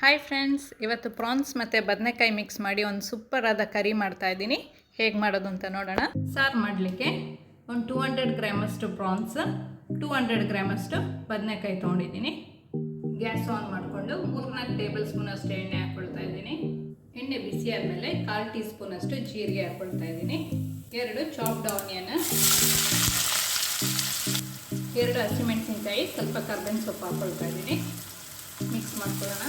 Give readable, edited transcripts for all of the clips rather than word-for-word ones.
Hi friends, ಇವತ್ತು France ಮತ್ತು ಬದನೆಕಾಯಿ ಮಿಕ್ಸ್ ಮಾಡಿ ಒಂದು ಸೂಪರ್ ಆದ ಕರಿ ಮಾಡ್ತಾ ಇದ್ದೀನಿ. ಹೇಗೆ ಮಾಡೋದು ಅಂತ ನೋಡೋಣ. ಸಾರು ಮಾಡಲಿಕ್ಕೆ ಒಂದು 200 ಗ್ರಾಮಷ್ಟು ಪ್ರಾನ್ಸ್, 200 ಗ್ರಾಮಷ್ಟು ಬದನೆಕಾಯಿ ತೊಗೊಂಡಿದ್ದೀನಿ. ಗ್ಯಾಸ್ ಆನ್ ಮಾಡಿಕೊಂಡು 3-4 ಟೇಬಲ್ ಸ್ಪೂನ್ ಅಷ್ಟು ಎಣ್ಣೆ ಹಾಕ್ಕೊಳ್ತಾ ಇದ್ದೀನಿ. ಎಣ್ಣೆ ಬಿಸಿ ಆದಮೇಲೆ 1/4 ಟೀ ಸ್ಪೂನ್ ಅಷ್ಟು ಜೀರಿಗೆ ಹಾಕ್ಕೊಳ್ತಾ ಇದ್ದೀನಿ. 2 ಚಾಪ್ಡ್ ಆನಿಯನ್, 2 ಹಸಿಮೆಣಸಿನ್ಕಾಯಿ, ಸ್ವಲ್ಪ ಕರ್ಬೇವಿನ ಸೊಪ್ಪು ಹಾಕ್ಕೊಳ್ತಾ ಇದ್ದೀನಿ. ಮಿಕ್ಸ್ ಮಾಡ್ಕೊಳ್ಳೋಣ.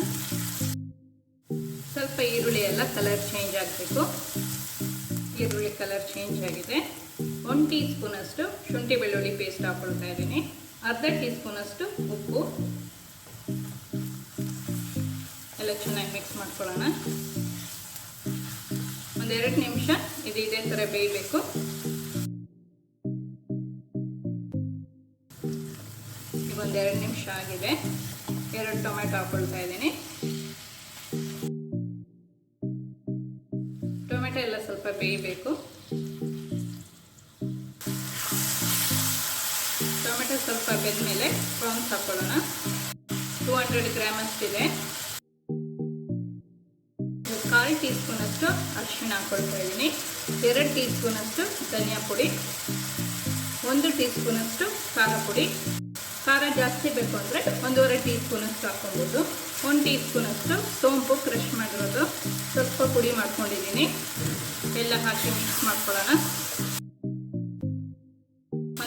ಸ್ವಲ್ಪ ಈರುಳ್ಳಿ ಎಲ್ಲ ಕಲರ್ ಚೇಂಜ್ ಆಗಬೇಕು. ಈರುಳ್ಳಿ ಕಲರ್ ಚೇಂಜ್ ಆಗಿದೆ. 1 ಟೀ ಸ್ಪೂನ್ ಅಷ್ಟು ಶುಂಠಿ ಬೆಳ್ಳುಳ್ಳಿ ಪೇಸ್ಟ್ ಹಾಕ್ಕೊಳ್ತಾ ಇದ್ದೀನಿ. ಅರ್ಧ ಟೀ ಸ್ಪೂನ್ ಅಷ್ಟು ಉಪ್ಪು ಎಲ್ಲ ಚೆನ್ನಾಗಿ ಮಿಕ್ಸ್ ಮಾಡ್ಕೊಳ್ಳೋಣ. 1-2 ನಿಮಿಷ ಇದೇ ಥರ ಬೇಯಬೇಕು. ಈಗ 1-2 ನಿಮಿಷ ಆಗಿದೆ. 2 ಟೊಮೆಟೊ ಹಾಕ್ಕೊಳ್ತಾ ಇದ್ದೀನಿ. ಟೊಮೆಟೊ ಎಲ್ಲ ಸ್ವಲ್ಪ ಬೇಯಬೇಕು. ಟೊಮೆಟೊ ಸ್ವಲ್ಪ ಬೆಂದಮೇಲೆ ಪ್ರಾನ್ಸ್ ಹಾಕ್ಕೊಳ್ಳೋಣ. 200 ಗ್ರಾಮ್ ಅಷ್ಟಿದೆ. 1/4 ಟೀ ಸ್ಪೂನ್ ಅಷ್ಟು ಅರಿಶಿಣ ಹಾಕ್ಕೊಳ್ತಾ ಇದ್ದೀನಿ. 2 ಟೀ ಸ್ಪೂನ್ ಅಷ್ಟು ಧನಿಯಾ ಪುಡಿ, 1 ಟೀ ಸ್ಪೂನ್ ಅಷ್ಟು ಖಾರ ಪುಡಿ. ಖಾರ ಜಾಸ್ತಿ ಬೇಕು ಅಂದರೆ 1.5 ಟೀ ಸ್ಪೂನ್ ಅಷ್ಟು ಹಾಕ್ಕೊಬೋದು. 1 ಟೀ ಸ್ಪೂನ್ ಅಷ್ಟು ಸೋಂಪು ಕ್ರಷ್ ಮಾಡಿರೋದು ಸ್ವಲ್ಪ ಪುಡಿ ಮಾಡ್ಕೊಂಡಿದ್ದೀನಿ. ಎಲ್ಲ ಹಾಕಿ ಮಿಕ್ಸ್ ಮಾಡ್ಕೊಳ್ಳೋಣ.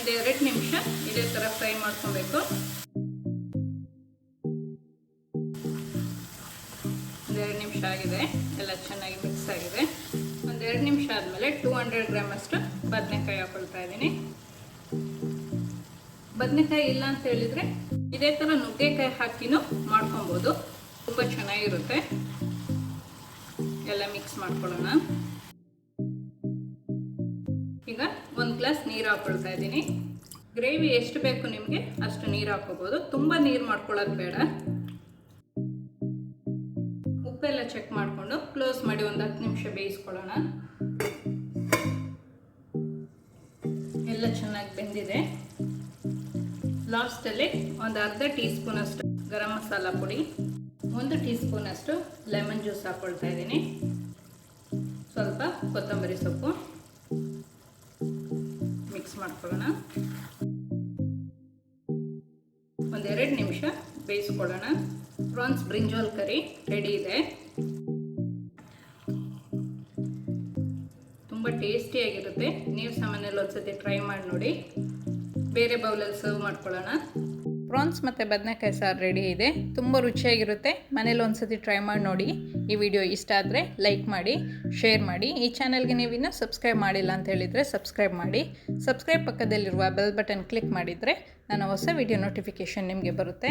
1-2 ನಿಮಿಷ ಇದೇ ಥರ ಫ್ರೈ ಮಾಡ್ಕೊಬೇಕು. 1-2 ನಿಮಿಷ ಆಗಿದೆ. ಎಲ್ಲ ಚೆನ್ನಾಗಿ ಮಿಕ್ಸ್ ಆಗಿದೆ. 1-2 ನಿಮಿಷ ಆದಮೇಲೆ 200 ಗ್ರಾಮ್ ಅಷ್ಟು ಬದನೆಕಾಯಿ ಹಾಕ್ಕೊಳ್ತಾ ಇದ್ದೀನಿ. ಬದನೆಕಾಯಿ ಇಲ್ಲ ಅಂತ ಹೇಳಿದರೆ ಇದೇ ಥರ ನುಗ್ಗೆಕಾಯಿ ಹಾಕಿನೂ ಮಾಡ್ಕೊಬೋದು, ತುಂಬ ಚೆನ್ನಾಗಿರುತ್ತೆ. ಎಲ್ಲ ಮಿಕ್ಸ್ ಮಾಡ್ಕೊಳ್ಳೋಣ. ಈಗ 1 ಗ್ಲಾಸ್ ನೀರು ಹಾಕ್ಕೊಳ್ತಾ ಇದ್ದೀನಿ. ಗ್ರೇವಿ ಎಷ್ಟು ಬೇಕು ನಿಮಗೆ ಅಷ್ಟು ನೀರು ಹಾಕ್ಕೋಬೋದು, ತುಂಬ ನೀರು ಮಾಡ್ಕೊಳ್ಳೋದು ಬೇಡ. ಉಪ್ಪೆಲ್ಲ ಚೆಕ್ ಮಾಡಿಕೊಂಡು ಕ್ಲೋಸ್ ಮಾಡಿ 10 ನಿಮಿಷ ಬೇಯಿಸ್ಕೊಳ್ಳೋಣ. ಎಲ್ಲ ಚೆನ್ನಾಗಿ ಬೆಂದಿದೆ. ಲಾಸ್ಟಲ್ಲಿ ಅರ್ಧ ಟೀ ಸ್ಪೂನ್ ಅಷ್ಟು ಗರಂ ಮಸಾಲ ಪುಡಿ, 1 ಟೀ ಸ್ಪೂನ್ ಅಷ್ಟು ಲೆಮನ್ ಜ್ಯೂಸ್ ಹಾಕ್ಕೊಳ್ತಾ ಇದ್ದೀನಿ. ಸ್ವಲ್ಪ ಕೊತ್ತಂಬರಿ ಸೊಪ್ಪು ಮಿಕ್ಸ್ ಮಾಡ್ಕೊಳ್ಳೋಣ. 1-2 ನಿಮಿಷ ಬೇಯಿಸ್ಕೊಳ್ಳೋಣ. ಪ್ರಾನ್ಸ್ ಬ್ರಿಂಜಾಲ್ ಕರಿ ರೆಡಿ ಇದೆ. ತುಂಬ ಟೇಸ್ಟಿಯಾಗಿರುತ್ತೆ. ನೀವು ಸಾಮಾನ್ಯದಲ್ಲಿ ಒಂದ್ಸತಿ ಟ್ರೈ ಮಾಡಿ ನೋಡಿ. ಬೇರೆ ಬೌಲಲ್ಲಿ ಸರ್ವ್ ಮಾಡ್ಕೊಳ್ಳೋಣ. ಪ್ರಾನ್ಸ್ ಮತ್ತು ಬದನೆಕಾಯಿ ಸಾರು ರೆಡಿ ಇದೆ. ತುಂಬ ರುಚಿಯಾಗಿರುತ್ತೆ. ಮನೇಲಿ ಒಂದ್ಸತಿ ಟ್ರೈ ಮಾಡಿ ನೋಡಿ. ಈ ವಿಡಿಯೋ ಇಷ್ಟ ಆದರೆ ಲೈಕ್ ಮಾಡಿ, ಶೇರ್ ಮಾಡಿ. ಈ ಚಾನಲ್ಗೆ ನೀವು ಇನ್ನೂ ಸಬ್ಸ್ಕ್ರೈಬ್ ಮಾಡಿಲ್ಲ ಅಂತ ಹೇಳಿದರೆ ಸಬ್ಸ್ಕ್ರೈಬ್ ಮಾಡಿ. ಸಬ್ಸ್ಕ್ರೈಬ್ ಪಕ್ಕದಲ್ಲಿರುವ ಬೆಲ್ ಬಟನ್ ಕ್ಲಿಕ್ ಮಾಡಿದರೆ ನನ್ನ ಹೊಸ ವಿಡಿಯೋ ನೋಟಿಫಿಕೇಷನ್ ನಿಮಗೆ ಬರುತ್ತೆ.